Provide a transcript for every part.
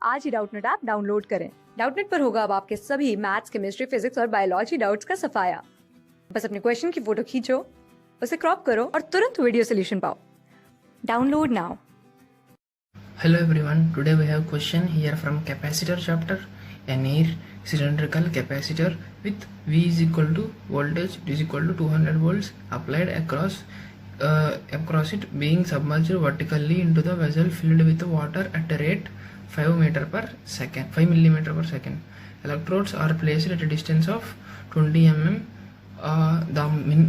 आज ही Doubtnut app download करें। Doubtnut पर होगा अब आपके सभी मैथ्स, केमिस्ट्री, फिजिक्स और बायोलॉजी डाउट्स का सफाया। बस अपने क्वेश्चन की फोटो खींचो, उसे क्रॉप करो और तुरंत वीडियो सोल्यूशन पाओ। Download now. Hello everyone, today we have question here from capacitor chapter. An air cylindrical capacitor with V is equal to voltage is equal to 200 volts applied across it being submerged vertically into the vessel filled with water at a rate 5 millimeter per second. Electrodes are placed at a distance of 20 mm.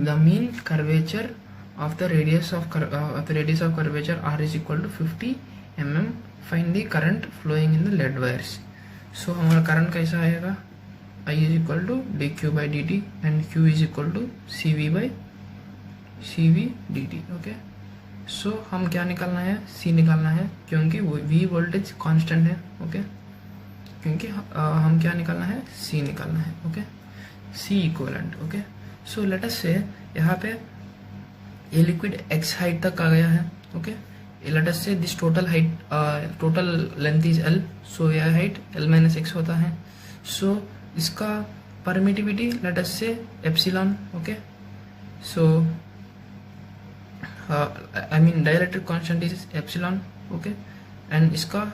The mean curvature of the radius of curvature R is equal to 50 mm. Find the current flowing in the lead wires. So हमारा current कैसा आएगा? I is equal to dq by dt and q is equal to cv by cv dt. Okay, so हम क्या निकालना है? c निकालना है, क्योंकि v वोल्टेज कांस्टेंट है. ओके, क्योंकि हम क्या निकालना है? c निकालना है. Okay, c equivalent. Okay, so let us say यहाँ पे ये लिक्विड x हाइट तक आ गया है. Okay, let us say this total height total length is L, so यह height L minus x होता है. so इसका permittivity let us say epsilon. okay, so I mean dielectric constant is epsilon. okay, and इसका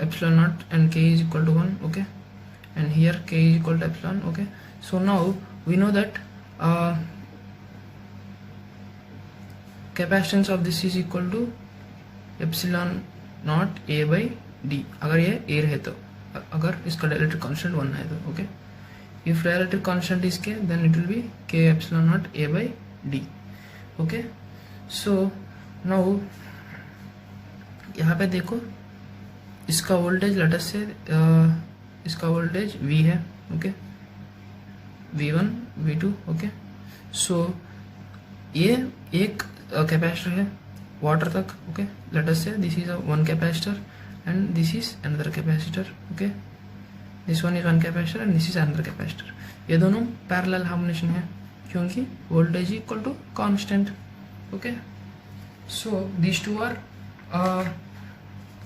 epsilon naught and k is equal to 1. okay, and here k is equal to epsilon. okay, so now we know that capacitance of this is equal to epsilon not A by d. अगर ये ए रहे तो, अगर इसका dielectric constant 1 है तो. Okay, if dielectric constant is के then it will be के epsilon not A by D. Okay, so now यहाँ पे देखो इसका वोल्टेज लेट अस से इसका वोल्टेज V है. Okay, V1 V2. ओके, सो ये एक कैपेसिटर है वाटर तक. Okay, let us say this is one capacitor and this is another capacitor. Okay, this one is one capacitor and this is another capacitor. ये दोनों parallel हार्मोनेशन है क्योंकि voltage equal to constant. Okay, so this two are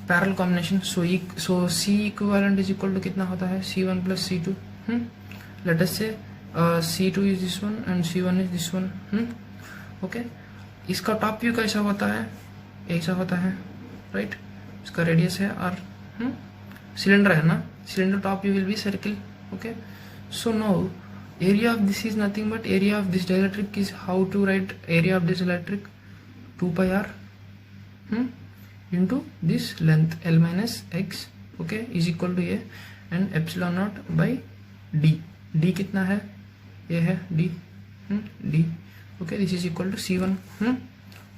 parallel combination. So C equivalent is equal to कितना होता है? C1 plus C2. Late us से C2 is this one and C1 is this one. Okay, इसका top view कैसा होता है? ऐसा होता है, राइट. इसका रेडियस है और सिलेंडर है ना, cylinder top view will be circle. Okay, so now area of this is nothing but area of this dielectric is how to write area of this dielectric 2 pi r into this length L minus x. Okay, is equal to ये and epsilon not by d. d कितना है? ये है d. d. okay, this is equal to C1.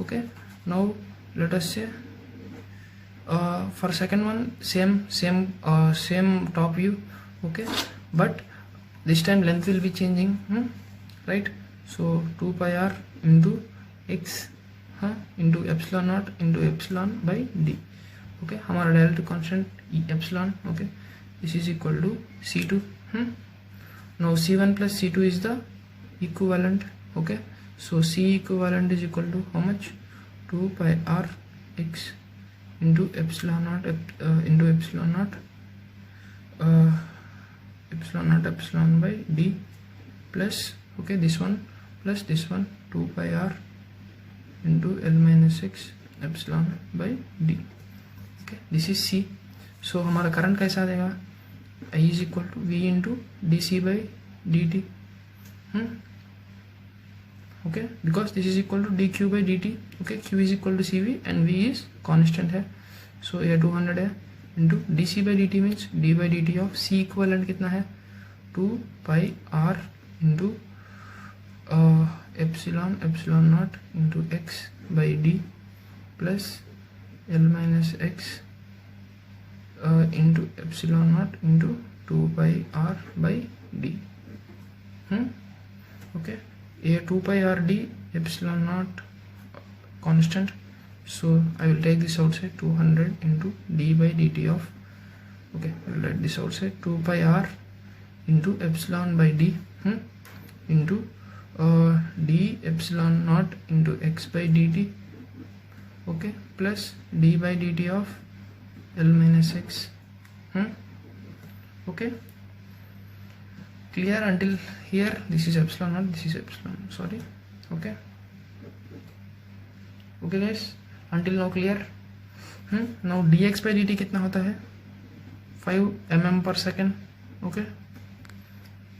okay, now let us say for second one same top view. okay, but this time length will be changing. right, so 2 pi r into x into epsilon naught into epsilon by d. okay, हमारा dielectric constant epsilon. okay, this is equal to C2. now C1 plus C2 is the equivalent. okay, so C equivalent is equal to how much? 2 pi r x into epsilon naught into epsilon naught epsilon by d plus, okay, this one plus this one 2 pi r into L minus x epsilon by d. okay, this is C. so हमारा current कैसा देगा? I is equal to V into dc by dt. okay, because this is equal to dq by dt. okay, q is equal to cv and v is constant है, so ये 200 है into dc by dt means d by dt of c equivalent कितना है? 2 pi r into epsilon naught into x by d plus L minus x into epsilon naught into 2 pi r by d. okay, a 2 pi r d epsilon naught constant, so I will take this outside 200 into d by dt of, okay, I will write this outside 2 pi r into epsilon by d into d epsilon naught into x by dt. okay, plus d by dt of L minus x Okay, clear until here? This is epsilon naught, this is epsilon, sorry. Okay, guys, until now clear? Now dx by dt कितना होता है? 5 mm per second. Okay,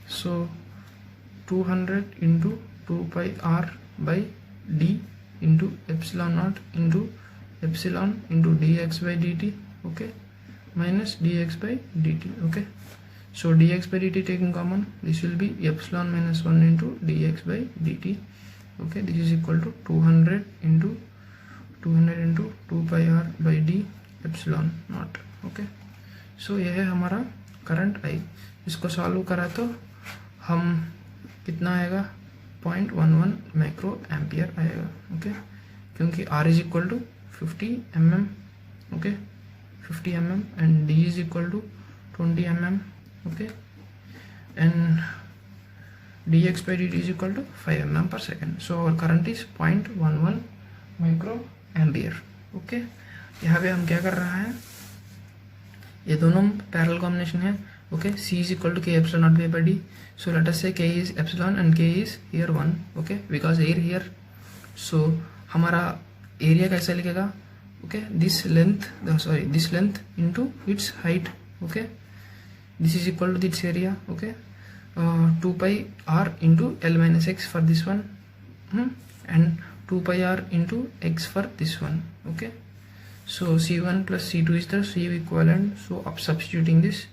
so 200 into 2 pi r by d into epsilon naught into epsilon into dx by dt. Okay, minus dx by dt. Okay, so dx by dt taking common, this will be epsilon minus 1 into dx by dt. Okay, this is equal to 200 into 2 pi r by d epsilon naught. Okay, so यह है हमारा current I. इसको solve करा तो हम कितना आएगा? 0.11 micro ampere आएगा. ओके, क्योंकि R is equal to 50 mm. Okay, 50 mm and D is equal to 20 mm. Okay, and dx by dt is equal to 5 mm per second. So our current is 0.11 micro ampere. Okay, यहाँ पे हम क्या कर रहा है? ये दोनों parallel combination है. Okay, C is equal to K epsilon naught V by D. So let us say K is epsilon and K is here 1. Okay, because air here. So हमारा एरिया कैसे लिखेगा? Okay, this length into its height. Okay, this is equal to this area. Okay, 2 pi r into L minus x for this one, and 2 pi r into x for this one. Okay, so C1 plus C2 is the C equivalent. So up substituting this,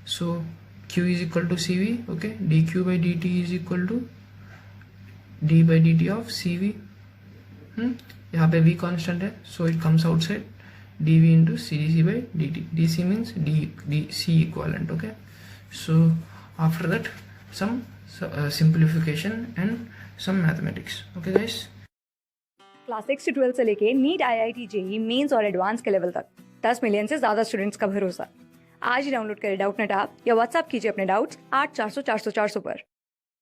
so Q is equal to CV. Okay, dq by dt is equal to d by dt of CV. यहाँ पे v constant है, so it comes outside, dv into cdc by dt. dc means dc equivalent. Okay, so after that some simplification and some mathematics. Okay guys, class 6 से 12 से लेके NEET, IIT, JEE mains और advance के level तक 10 million से ज्यादा students का भरोसा. आज ही डाउनलोड करें डाउटनेट ऐप या व्हाट्सएप कीजिए अपने डाउट्स 8400 400 400 पर.